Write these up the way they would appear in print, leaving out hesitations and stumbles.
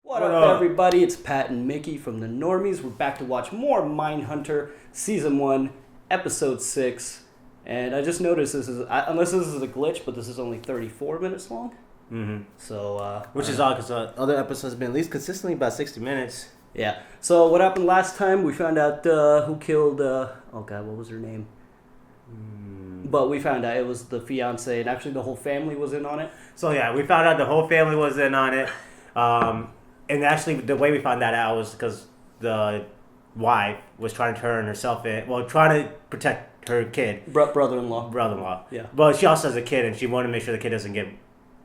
What up, everybody? It's Pat and Mickey from the Normies. We're back to watch more Mindhunter, Season 1, Episode 6. And I just noticed this is, unless this is a glitch, but this is only 34 minutes long. Mm-hmm. So, which is odd because other episodes have been at least consistently about 60 minutes. Yeah. So what happened last time? We found out who killed, oh god, what was her name? But we found out it was the fiance, and actually the whole family was in on it. So yeah, we found out the whole family was in on it. And actually, the way we found that out was because the wife was trying to turn herself in, trying to protect her kid. Brother-in-law. Yeah. But she also has a kid, and she wanted to make sure the kid doesn't get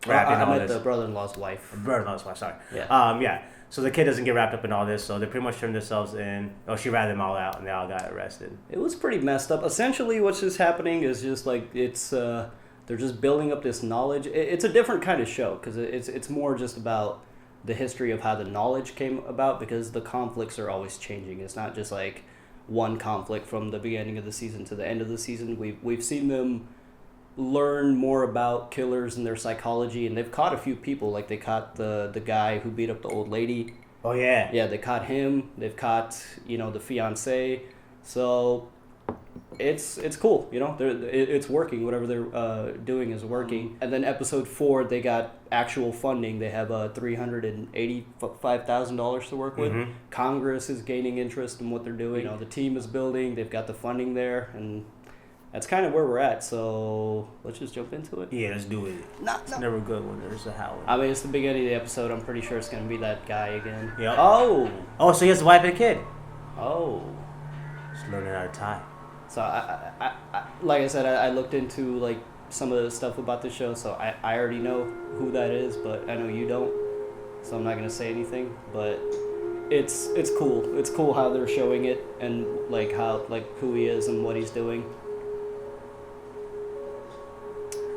wrapped in all this. I meant the brother-in-law's wife. Brother-in-law's wife, sorry. Yeah. Yeah. So the kid doesn't get wrapped up in all this, so they pretty much turned themselves in. Oh, she ratted them all out, and they all got arrested. It was pretty messed up. Essentially, what's just happening is just like they're just building up this knowledge. It's a different kind of show because it's more just about the history of how the knowledge came about, because the conflicts are always changing. It's not just like one conflict from the beginning of the season to the end of the season. We've seen them learn more about killers and their psychology, and they've caught a few people. Like they caught the guy who beat up the old lady. Oh yeah. Yeah, they caught him. They've caught the fiance. So it's cool. It's working. Whatever they're doing is working. And then episode 4, they got actual funding. They have $385,000 to work with. Mm-hmm. Congress is gaining interest in what they're doing. The team is building. They've got the funding there, and that's kind of where we're at. So let's just jump into it. Yeah, let's do it. It's never good when there's a howl. I mean, it's the beginning of the episode. I'm pretty sure it's gonna be that guy again. Yep. Oh, so he has a wife and a kid. Oh. Just learning how to tie. So I like I said, I looked into like some of the stuff about the show, so I already know who that is, but I know you don't, so I'm not gonna say anything. But it's cool. It's cool how they're showing it, and like who he is and what he's doing.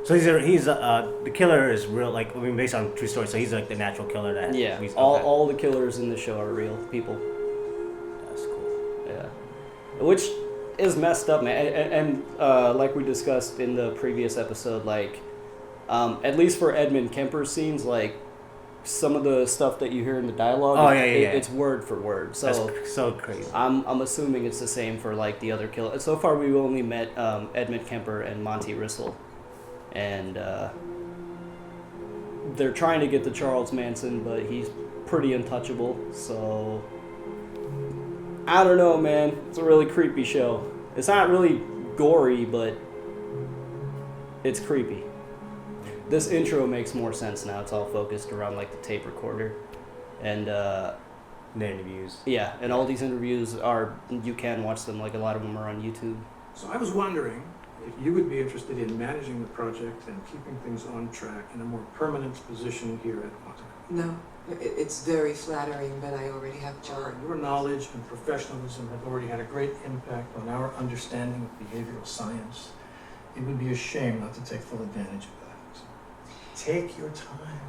So he's the killer is real, based on true story. So he's like the natural killer that. Yeah. All the killers in the show are real people. That's cool. Yeah. Which is messed up, man. And like we discussed in the previous episode, at least for Edmund Kemper's scenes, some of the stuff that you hear in the dialogue, it's word for word. So that's so crazy. I'm assuming it's the same for the other killer. So far, we've only met Edmund Kemper and Monty Rissel, and they're trying to get to Charles Manson, but he's pretty untouchable. So I don't know, man. It's a really creepy show. It's not really gory, but it's creepy. This intro makes more sense now. It's all focused around the tape recorder, and the interviews. Yeah, and all these interviews you can watch them. A lot of them are on YouTube. So I was wondering if you would be interested in managing the project and keeping things on track in a more permanent position here at Quantum. No. It's very flattering, but I already have a job. Your knowledge and professionalism have already had a great impact on our understanding of behavioral science. It would be a shame not to take full advantage of that. Take your time.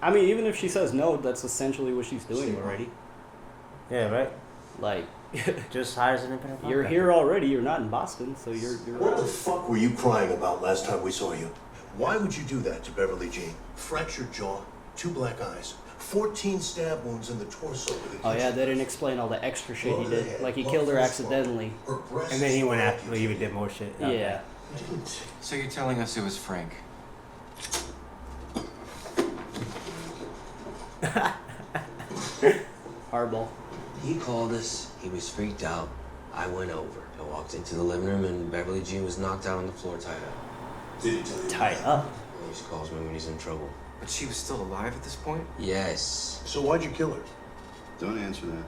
I mean, even if she says no, that's essentially what she's doing already. Yeah, right? Just hires an independent You're here already. You're not in Boston, so you're What the fuck were you crying about last time we saw you? Why would you do that to Beverly Jean? Fractured jaw, 2 black eyes, 14 stab wounds in the torso with a Oh yeah, they didn't explain all the extra shit he did. He killed her accidentally. And then he went after, he did more shit. Yeah. So you're telling us it was Frank? Hardball. He called us. He was freaked out. I went over. I walked into the living room and Beverly Jean was knocked out on the floor, tied up. Did he tell you? Tied up? He just calls me when he's in trouble. But she was still alive at this point? Yes. So why'd you kill her? Don't answer that.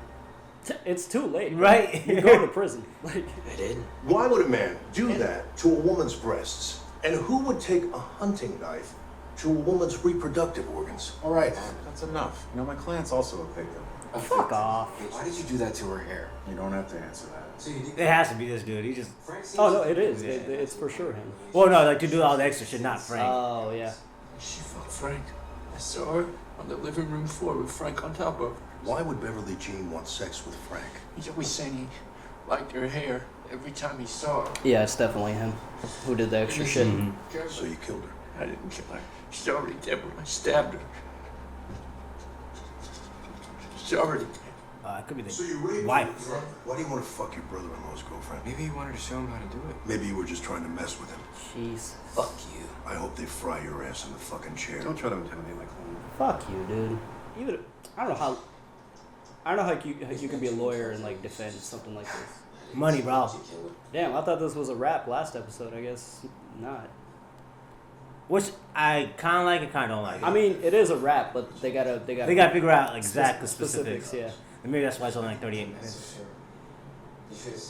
It's too late. Right? You go to prison. I did. Why would a man do that to a woman's breasts? And who would take a hunting knife to a woman's reproductive organs? All right, that's enough. My client's also a victim. Fuck off. Hey, why did you do that to her hair? You don't have to answer that. It has to be this dude. He just. Oh no, it is. It's for sure him. Well, no, to do all the extra shit, not Frank. Oh yeah. She fucked Frank. I saw her on the living room floor with Frank on top of her. Why would Beverly Jean want sex with Frank? He's always saying he liked her hair every time he saw her. Yeah, it's definitely him who did the extra shit. Mm-hmm. So you killed her? I didn't kill her. She's already dead when I stabbed her. majority. It could be So the you raped wife. him. Why do you want to fuck your brother-in-law's girlfriend? Maybe you wanted to show him how to do it. Maybe you were just trying to mess with him. Jeez. Fuck you. I hope they fry your ass in the fucking chair. Don't try to intimidate my client. Fuck you, dude. Even I don't know how you can be a lawyer and like defend something like this. Money, bro. Damn, I thought this was a rap last episode. I guess not. Which I kind of like and kind of don't like. I mean, it is a rap, but they gotta They gotta figure out like exact specifics. Yeah. And maybe that's why it's only like 38 minutes.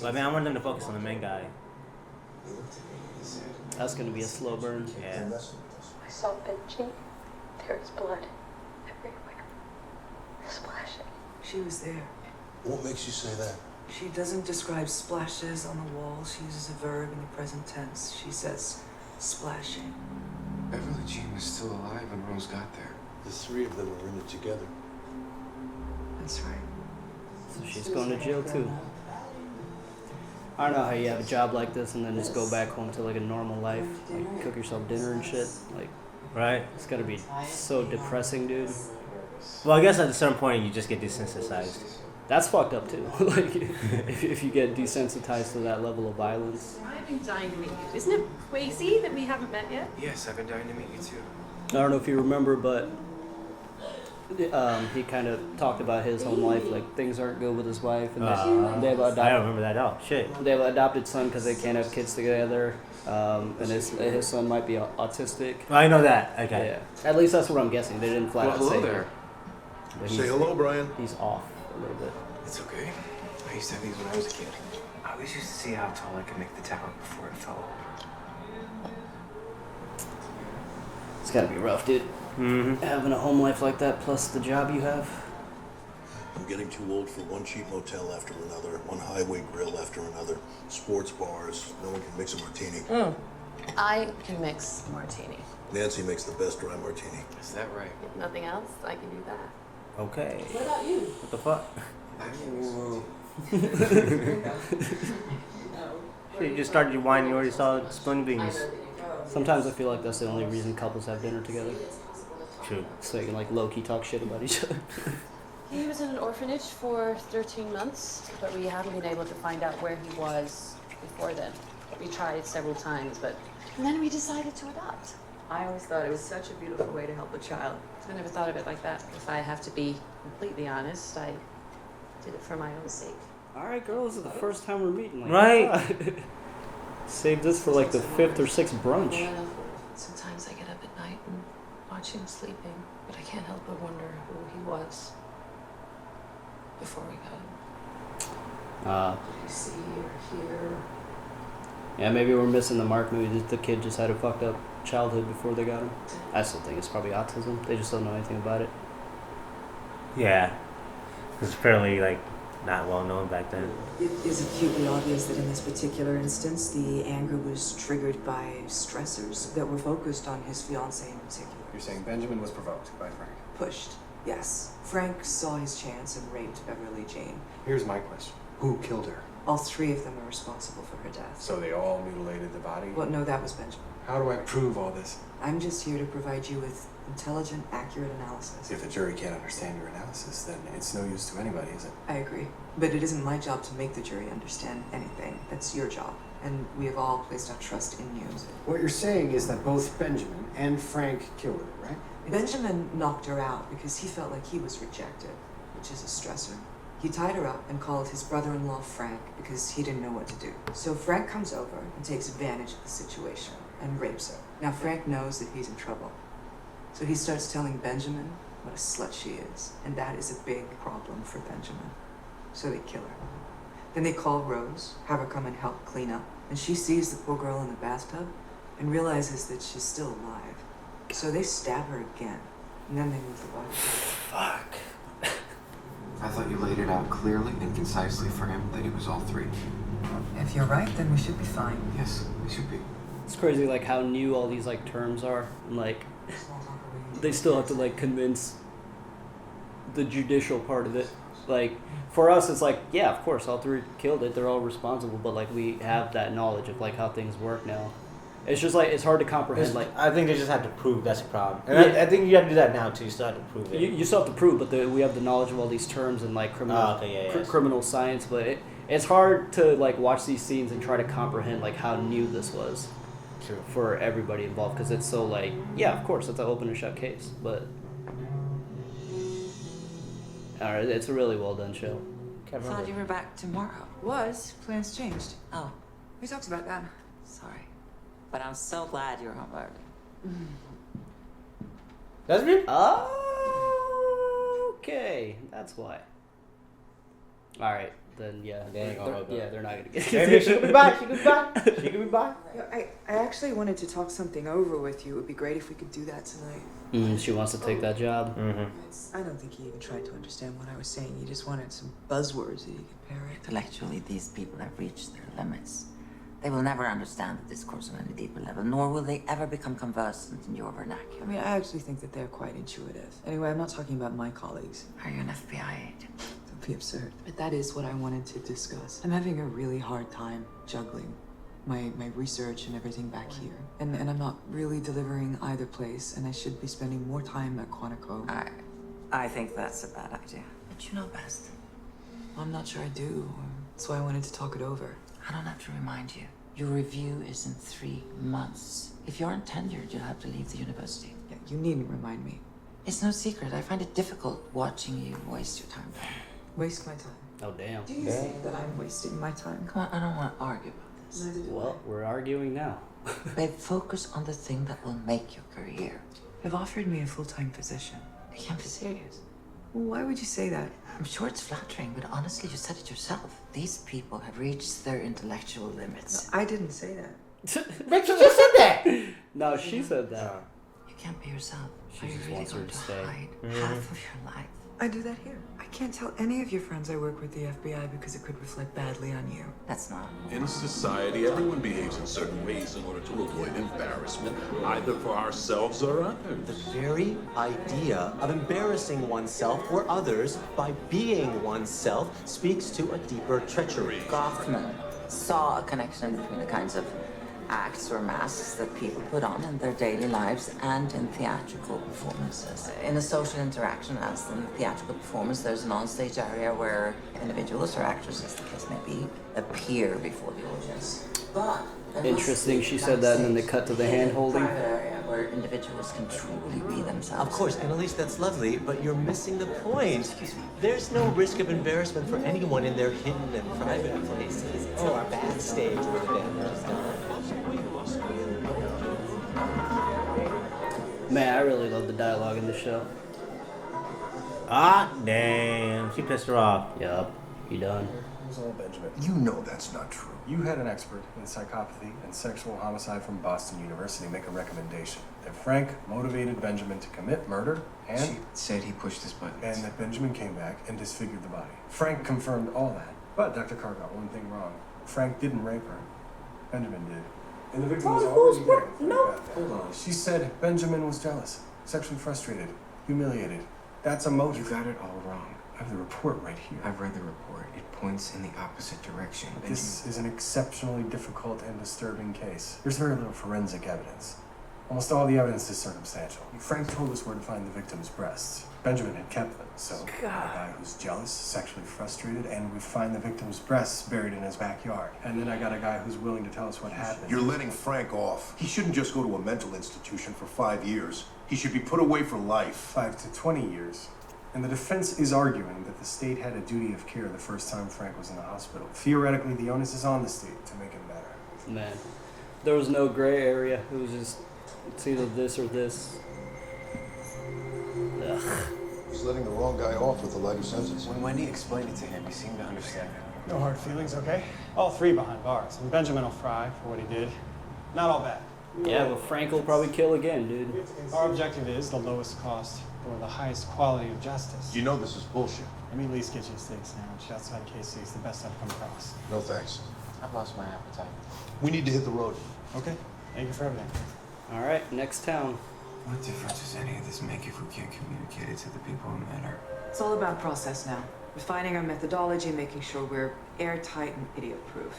But I mean, I want them to focus on the main guy. That's gonna be a slow burn. Yeah. I saw Benji. There is blood everywhere. Splashing. She was there. What makes you say that? She doesn't describe splashes on the wall. She uses a verb in the present tense. She says splashing. Beverly Jean was still alive when Rose got there. The three of them were in it together. That's right. So she's going to jail too. I don't know how you have a job like this and then just go back home to like a normal life, like cook yourself dinner and shit. Like, Right. it's gotta be so depressing, dude. Well, I guess at a certain point you just get desensitized. That's fucked up too. Like, if you get desensitized to that level of violence. I've been dying to meet you. Isn't it crazy that we haven't met yet? Yes, I've been dying to meet you too. I don't know if you remember, but he kind of talked about his home life, like things aren't good with his wife, and they have I don't remember that. Oh shit. they have an adopted son because they can't have kids together, and his son might be autistic. I know that. Okay. Yeah, at least that's what I'm guessing. They didn't flat out Hello say. there. But Say hello, Brian. He's off a little bit. It's okay. I used to have these when I was a kid. I always used to see how tall I could make the tower before it fell over. It's gotta be rough, dude. Mm-hmm. Having a home life like that, plus the job you have. I'm getting too old for one cheap motel after another, one highway grill after another, sports bars. No one can mix a martini. I can mix martini. Nancy makes the best dry martini. Is that right? If nothing else, I can do that. Okay. What about you? What the fuck? Shit, you just started your wine. You already saw spun beans. Sometimes I feel like that's the only reason couples have dinner together, True. so they can like low key talk shit about each other. He was in an orphanage for 13 months, but we haven't been able to find out where he was before then. We tried several times, but... And then we decided to adopt. I always thought it was such a beautiful way to help a child. I never thought of it like that. If I have to be completely honest, I did it for my own sake. All right, girl, this is the first time we're meeting. Like, Right. Save this for like the 5th or 6th brunch. Sometimes I get up at night and watch him sleeping, but I can't help but wonder who he was before we got him. You see or hear. Yeah, maybe we're missing the mark. Maybe the kid just had a fucked up childhood before they got him. I still think it's probably autism. They just don't know anything about it. Yeah. It's fairly like not well known back then. It is acutely obvious that in this particular instance, the anger was triggered by stressors that were focused on his fiancée in particular. You're saying Benjamin was provoked by Frank. Pushed, yes. Frank saw his chance and raped Beverly Jean. Here's my question. Who killed her? All three of them are responsible for her death. So they all mutilated the body? Well, no, that was Benjamin. How do I prove all this? I'm just here to provide you with intelligent, accurate analysis. If the jury can't understand your analysis, then it's no use to anybody, is it? I agree. But it isn't my job to make the jury understand anything. That's your job. And we have all placed our trust in you. What you're saying is that both Benjamin and Frank killed her, right? Benjamin knocked her out because he felt like he was rejected, which is a stressor. He tied her up and called his brother-in-law Frank because he didn't know what to do. So Frank comes over and takes advantage of the situation and rapes her. Now Frank knows that he's in trouble. So he starts telling Benjamin what a slut she is, and that is a big problem for Benjamin. So they kill her. Then they call Rose, have her come and help clean up, and she sees the poor girl in the bathtub and realizes that she's still alive. So they stab her again, and then they move the body. Fuck. I thought you laid it out clearly and concisely for him that it was all three. If you're right, then we should be fine. Yes, we should be. It's crazy, like how new all these like terms are, and like they still have to like convince the judicial part of it. Like for us, it's like, yeah, of course, all three killed it. They're all responsible, but like we have that knowledge of like how things work now. It's just like it's hard to comprehend. Like I think they just have to prove that's a problem, and I think you have to do that now too. You still have to prove it. you still have to prove, but we have the knowledge of all these terms and like criminal science. But it's hard to like watch these scenes and try to comprehend like how new this was. True. For everybody involved, because it's so like, yeah, of course, it's an open and shut case, but alright, it's a really well done show. I thought you were back tomorrow. Was. Plans changed. Oh, We talked about that. sorry. But I'm so glad you're home early. That's me? Okay, that's why. Alright, then yeah. They're not gonna get Maybe she could be back. She could be back. I actually wanted to talk something over with you. It would be great if we could do that tonight. She wants to take that job. I don't think he even tried to understand what I was saying. He just wanted some buzzwords that he could parrot. Intellectually, these people have reached their limits. They will never understand the discourse on any deeper level, nor will they ever become conversant in your vernacular. I mean, I actually think that they're quite intuitive. Anyway, I'm not talking about my colleagues. Are you an FBI agent? Don't be absurd. But that is what I wanted to discuss. I'm having a really hard time juggling my research and everything back here. And I'm not really delivering either place, and I should be spending more time at Quantico. I think that's a bad idea. But you know best. I'm not sure I do. That's why I wanted to talk it over. I don't have to remind you. Your review is in 3 months. If you aren't tenured, you'll have to leave the university. Yeah, you needn't remind me. It's no secret. I find it difficult watching you waste your time. Waste my time. Oh damn. Do you think that I'm wasting my time? Come on, I don't want to argue about this. Well, we're arguing now. Babe, focus on the thing that will make your career. They've offered me a full-time position. I can't be serious. Well, why would you say that? I'm sure it's flattering, but honestly, you said it yourself. These people have reached their intellectual limits. No, I didn't say that. Rachel just said that. No, she said that. You can't be yourself. She Are you just really wants her going to to stay. hide half of your life? I do that here. I can't tell any of your friends I work with the FBI because it could reflect badly on you. That's not. In society, everyone behaves in certain ways in order to avoid embarrassment, either for ourselves or others. The very idea of embarrassing oneself or others by being oneself speaks to a deeper treachery. Goffman saw a connection between the kinds of acts or masks that people put on in their daily lives and in theatrical performances. In a social interaction, as in theatrical performance, there's an onstage area where individuals or actors, as the case may be, appear before the audience. But Interesting, she said that and then they cut to the hand holding. Private area where individuals can truly be themselves. Of course, Annalise, that's lovely, but you're missing the point. Excuse me. There's no risk of embarrassment for anyone in their hidden and private places. It's a backstage where the damage is done. Man, I really love the dialogue in the show. Ah, damn. She pissed her off. Yup, you done. It was all Benjamin. You know that's not true. You had an expert in psychopathy and sexual homicide from Boston University make a recommendation that Frank motivated Benjamin to commit murder and... She said he pushed his buttons. And that Benjamin came back and disfigured the body. Frank confirmed all that. But Dr. Carr got one thing wrong. Frank didn't rape her. Benjamin did. And the victim was already dead. No. Hold on. She said Benjamin was jealous, sexually frustrated, humiliated. That's a motive. You got it all wrong. I have the report right here. I've read the report. It points in the opposite direction. This is an exceptionally difficult and disturbing case. There's very little forensic evidence. Almost all the evidence is circumstantial. Frank told us where to find the victim's breasts. Benjamin had kept them, so a guy who's jealous, sexually frustrated, and we find the victim's breasts buried in his backyard. And then I got a guy who's willing to tell us what happened. You're letting Frank off. He shouldn't just go to a mental institution for 5 years. He should be put away for life. 5 to 20 years. And the defense is arguing that the state had a duty of care the first time Frank was in the hospital. Theoretically, the onus is on the state to make him better. Man, there was no gray area. It was just, it's either this or this. Ugh. He's letting the wrong guy off with a lighter sentence. When Wendy explained it to him, he seemed to understand it. No hard feelings, okay? All three behind bars. And Benjamin will fry for what he did. Not all bad. Yeah, but Frank will probably kill again, dude. Our objective is the lowest cost or the highest quality of justice. You know this is bullshit. Let me at least get you a steak sandwich. Outside KC is the best I've come across. No thanks. I've lost my appetite. We need to hit the road. Okay. Thank you for everything. All right, next town. What difference does any of this make if we can't communicate it to the people who matter? It's all about process now. Refining our methodology, making sure we're airtight and idiot-proof.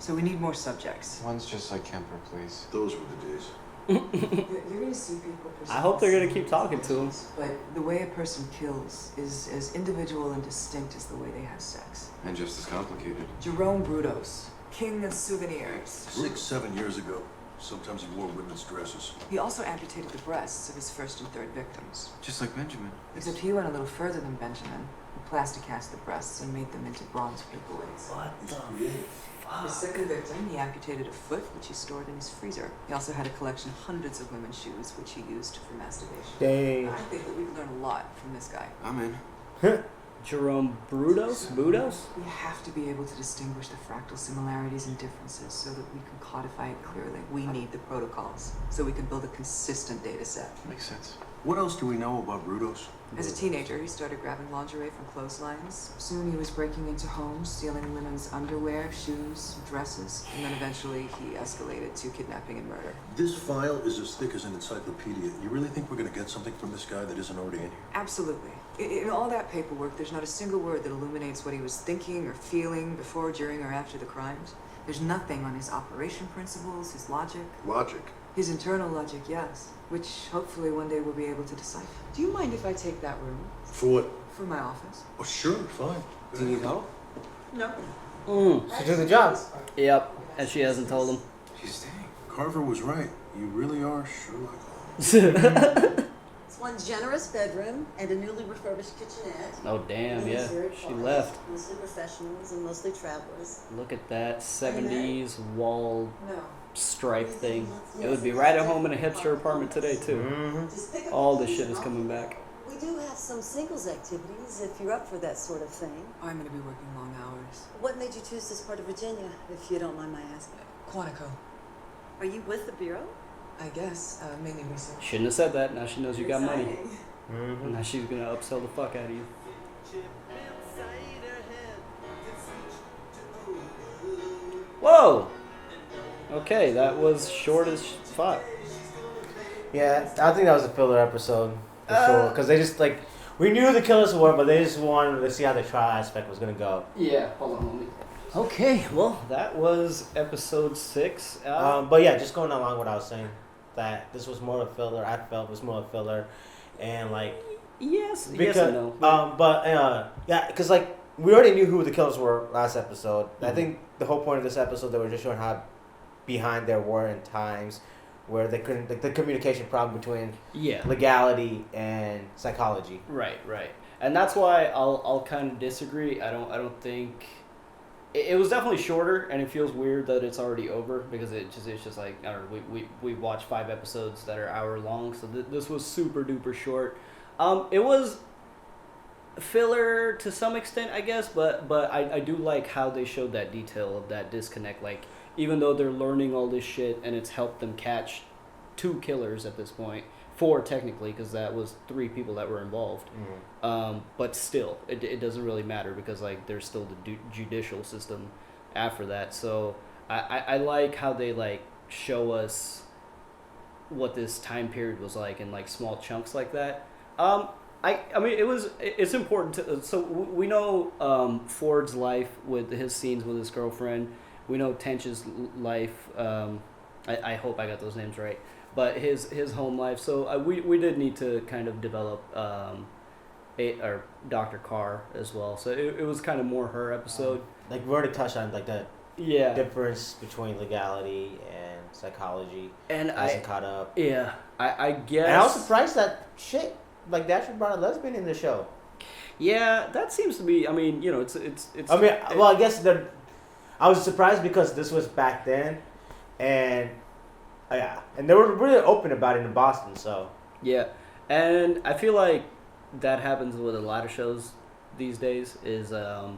So we need more subjects. One's just like Kemper, please. Those were the days. You're gonna see people. I hope they're gonna keep talking to him. But the way a person kills is as individual and distinct as the way they have sex. And just as complicated. Jerome Brudos, king of souvenirs. 6-7 years ago. Sometimes he wore women's dresses. He also amputated the breasts of his first and third victims. Just like Benjamin. Except he went a little further than Benjamin. He plastic cast the breasts and made them into bronze paperweights. What the fuck? His second victim, he amputated a foot, which he stored in his freezer. He also had a collection of hundreds of women's shoes, which he used for masturbation. Dang. I think that we can learn a lot from this guy. I'm in. Jerome Brudos? Budos? We have to be able to distinguish the fractal similarities and differences so that we can codify it clearly. We need the protocols so we can build a consistent data set. Makes sense. What else do we know about Brudos? As a teenager, he started grabbing lingerie from clotheslines. Soon he was breaking into homes, stealing women's underwear, shoes, dresses, and then eventually he escalated to kidnapping and murder. This file is as thick as an encyclopedia. You really think we're going to get something from this guy that isn't already in here? Absolutely. In all that paperwork, there's not a single word that illuminates what he was thinking or feeling before, during, or after the crimes. There's nothing on his operation principles, his logic. Logic? His internal logic, yes, which hopefully one day we'll be able to decipher. Do you mind if I take that room? For what? For my office. Oh, sure, fine. Do you need help? No. She did the job. Yep, and she hasn't told him. She's staying. Carver was right. You really are Sherlock Holmes. It's one generous bedroom and a newly refurbished kitchenette. Oh, damn, And yeah. it's very She quiet. left. Mostly professionals and mostly travelers. Look at that 70s wall No. stripe thing. It would be right at home in a hipster apartment today, too. Just pick up All the this shit keys is and coming off. back. We do have some singles activities if you're up for that sort of thing. I'm going to be working long hours. What made you choose this part of Virginia, if you don't mind my asking? Quantico. Are you with the Bureau? I guess, mainly research. Shouldn't have said that. Now she knows you got money. Exciting. Now she's gonna upsell the fuck out of you. Whoa! Okay, that was short as fuck. Yeah, I think that was a filler episode for sure. Because they just like we knew the killers were, but they just wanted to see how the trial aspect was gonna go. Yeah, hold on, homie. Okay, well, that was episode 6. But yeah, just going along with what I was saying, that this was more of a filler. I felt it was more of a filler, and like yes, because, yes and no. Yeah, because like we already knew who the killers were last episode. Mm-hmm. I think the whole point of this episode, they were just showing how behind there were in times where they couldn't, like the communication problem between legality and psychology. Right. And that's why I'll kind of disagree. I don't think it was definitely shorter, and it feels weird that it's already over because it's just like I don't know, we watched 5 episodes that are hour long, so this was super duper short. It was filler to some extent, I guess, but I do like how they showed that detail of that disconnect. Like even though they're learning all this shit and it's helped them catch 2 killers at this point. 4 technically, because that was 3 people that were involved. But still, it doesn't really matter because like there's still the judicial system after that. So I like how they like show us what this time period was like in like small chunks like that. I mean it's important to so we know Ford's life with his scenes with his girlfriend. We know Tench's life. I hope I got those names right. But his home life, so we did need to kind of develop or Dr. Carr as well. So it was kind of more her episode. Like we already touched on like the difference between legality and psychology, and hasn't caught up. Yeah, I guess. And I was surprised that shit like they actually brought a lesbian in the show. Yeah, that seems to be. I mean, you know, it's. I mean, well, I guess I was surprised because this was back then, and. Yeah, and they were really open about it in Boston, so. Yeah, and I feel like that happens with a lot of shows these days is, I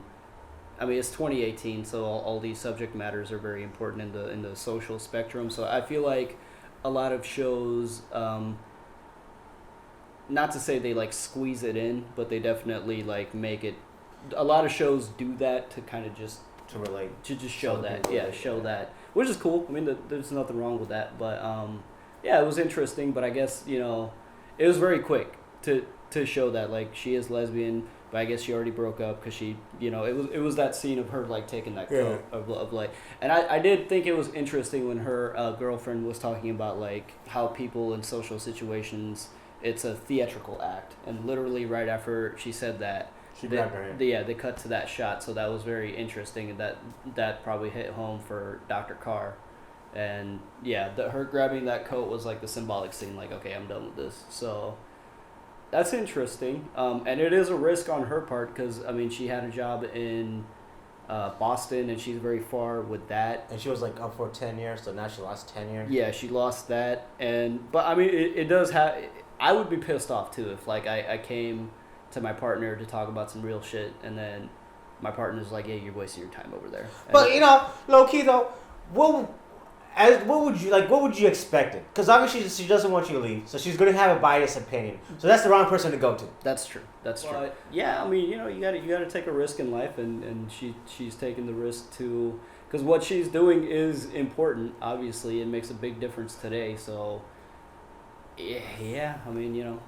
mean, it's 2018, so all these subject matters are very important in the social spectrum, so I feel like a lot of shows, not to say they, like, squeeze it in, but they definitely, like, make it, a lot of shows do that to kind of just. To relate. To just show that, show that. Which is cool. I mean, there's nothing wrong with that. But, yeah, it was interesting. But I guess, you know, it was very quick to show that. Like, she is lesbian. but I guess she already broke up because she, you know, it was that scene of her like taking that coat of like, and I did think it was interesting when her girlfriend was talking about like how people in social situations, it's a theatrical act, and literally right after she said that, she grabbed her hand. They cut to that shot, so that was very interesting, and that probably hit home for Dr. Carr. And yeah, her grabbing that coat was like the symbolic scene, like, okay, I'm done with this. So that's interesting. And it is a risk on her part because, I mean, she had a job in Boston and she's very far with that. And she was like up for 10 years, so now she lost 10 years. Yeah, she lost that. But I mean, it does have, I would be pissed off too if like I came to my partner to talk about some real shit and then my partner's like, yeah, you're wasting your time over there. But, you know, low key though, what would you expect it? Because obviously she doesn't want you to leave, so she's gonna have a biased opinion. So that's the wrong person to go to. That's true. That's true. Yeah, I mean, you know, you gotta take a risk in life, and she's taking the risk to, because what she's doing is important. Obviously, it makes a big difference today. So yeah, I mean, you know,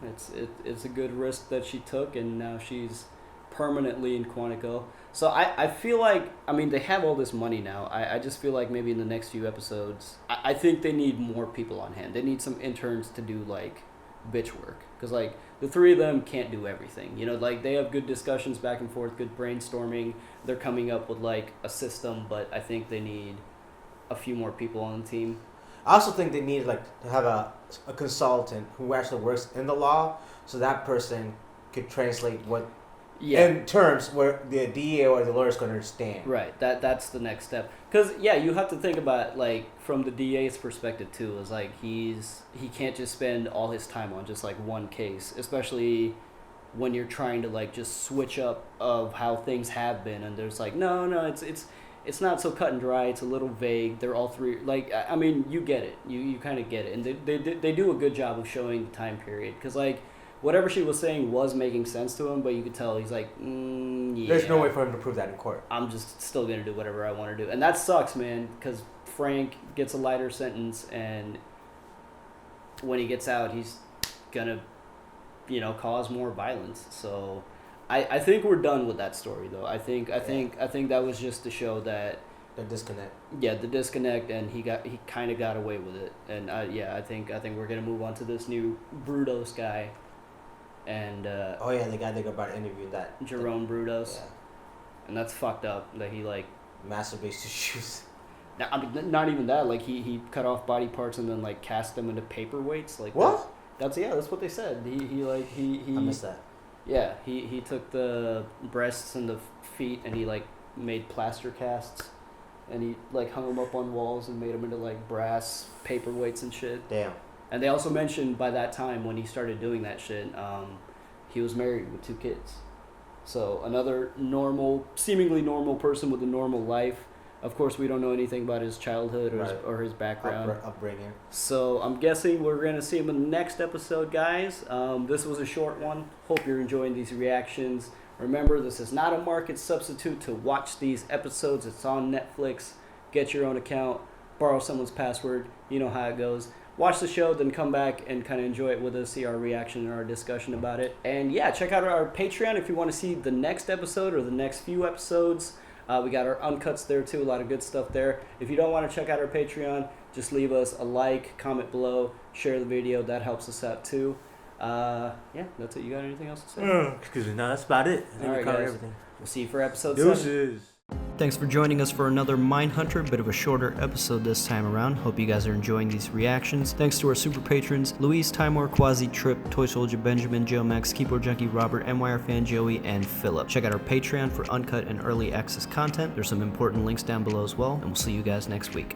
it's a good risk that she took, and now she's permanently in Quantico. So I feel like, I mean, they have all this money now. I just feel like maybe in the next few episodes, I think they need more people on hand. They need some interns to do, like, bitch work. Because, like, the three of them can't do everything. You know, like, they have good discussions back and forth, good brainstorming. They're coming up with, like, a system, but I think they need a few more people on the team. I also think they need, like, to have a consultant who actually works in the law, so that person could translate what... Yeah. In terms where the DA or the lawyer's going to understand. Right. That's the next step. Because, yeah, you have to think about, like, from the DA's perspective, too, is, like, he can't just spend all his time on just, like, one case, especially when you're trying to, like, just switch up of how things have been. And there's, like, no, it's not so cut and dry. It's a little vague. They're all three, like, I mean, you get it. You kind of get it. And they do a good job of showing the time period. Because, like, whatever she was saying was making sense to him, but you could tell he's like, yeah. There's no way for him to prove that in court. I'm just still going to do whatever I want to do. And that sucks, man, because Frank gets a lighter sentence, and when he gets out, he's going to, you know, cause more violence. So I think we're done with that story, though. I think that was just to show that the disconnect. Yeah, the disconnect, and he kind of got away with it. And I think we're going to move on to this new Brudos guy. And oh yeah, the guy they got about interviewed that Jerome Brudos, yeah, and that's fucked up that he like masturbates to shoes. Now, I mean, not even that. Like he cut off body parts and then like cast them into paperweights. Like what? That's what they said. He I missed that. Yeah, he took the breasts and the feet and he like made plaster casts, and he like hung them up on walls and made them into like brass paperweights and shit. Damn. And they also mentioned by that time when he started doing that shit, he was married with 2 kids. So another seemingly normal person with a normal life. Of course, we don't know anything about his childhood or his background. Upbringing. So I'm guessing we're going to see him in the next episode, guys. This was a short one. Hope you're enjoying these reactions. Remember, this is not a market substitute to watch these episodes. It's on Netflix. Get your own account. Borrow someone's password. You know how it goes. Watch the show, then come back and kind of enjoy it with us, see our reaction and our discussion about it. And yeah, check out our Patreon if you want to see the next episode or the next few episodes. We got our uncuts there too, a lot of good stuff there. If you don't want to check out our Patreon, just leave us a like, comment below, share the video. That helps us out too. Yeah, that's it. You got anything else to say? Excuse me, no, that's about it. I think all right, we covered guys. everything. We'll see you for episode Deuces. 7. Thanks for joining us for another Mindhunter, bit of a shorter episode this time around. Hope you guys are enjoying these reactions. Thanks to our super patrons, Louise, Timor, Quasi, Trip, Toy Soldier, Benjamin, Joe Max, Keyboard Junkie, Robert, MYR Fan, Joey, and Philip. Check out our Patreon for uncut and early access content. There's some important links down below as well, and we'll see you guys next week.